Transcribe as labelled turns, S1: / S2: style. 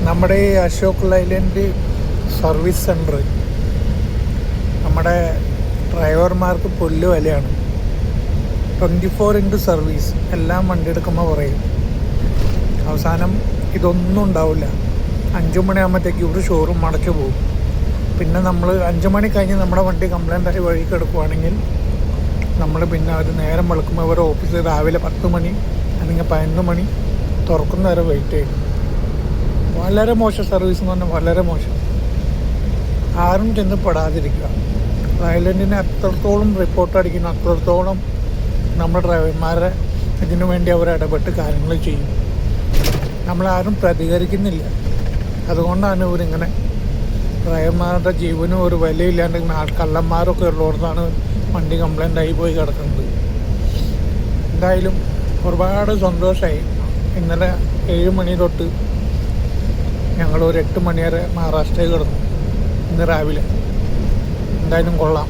S1: നമ്മുടെ ഈ Ashok Leyland service centre നമ്മുടെ ഡ്രൈവർമാർക്ക് പുല്ല് വിലയാണ്. 24x service. എല്ലാം വണ്ടി എടുക്കുമ്പോൾ പറയും. അവസാനം ഇതൊന്നും ഉണ്ടാവില്ല. 5 മണിയാകുമ്പോഴത്തേക്ക് ഒരു ഷോറൂം അടച്ചു പോകും. പിന്നെ നമ്മൾ 5 മണി കഴിഞ്ഞ് നമ്മുടെ വണ്ടി കംപ്ലൈൻ്റ് ആയി വഴിക്ക് എടുക്കുകയാണെങ്കിൽ നമ്മൾ പിന്നെ അവർ നേരം വെളുക്കുമ്പോൾ അവരുടെ ഓഫീസ് രാവിലെ 10 മണി അല്ലെങ്കിൽ 11 മണി തുറക്കുന്ന വരെ വെയിറ്റ് ചെയ്യും. വളരെ മോശം സർവീസ് എന്ന് പറഞ്ഞാൽ വളരെ മോശം. ആരും ചെന്ന് പെടാതിരിക്കുക. ഐലൻഡിനെ അത്രത്തോളം റിപ്പോർട്ട് അടിക്കുന്ന അത്രത്തോളം നമ്മുടെ ഡ്രൈവർമാരെ ഇതിനു വേണ്ടി അവർ ഇടപെട്ട് കാര്യങ്ങൾ ചെയ്യും. നമ്മളാരും പ്രതികരിക്കുന്നില്ല. അതുകൊണ്ടാണ് ഇവരിങ്ങനെ ഡ്രൈവർമാരുടെ ജീവനും ഒരു വിലയില്ലാണ്ട് കള്ളന്മാരൊക്കെ ഉള്ളിടത്താണ് വണ്ടി കംപ്ലൈൻ്റ് ആയി പോയി കിടക്കുന്നത്. എന്തായാലും ഒരുപാട് സന്തോഷമായി. ഇന്നലെ 7 മണി തൊട്ട് ഞങ്ങൾ ഒരു 8 മണി വരെ മഹാരാഷ്ട്രയിൽ കിടന്നു. ഇന്ന് രാവിലെ എന്തായാലും കൊള്ളാം.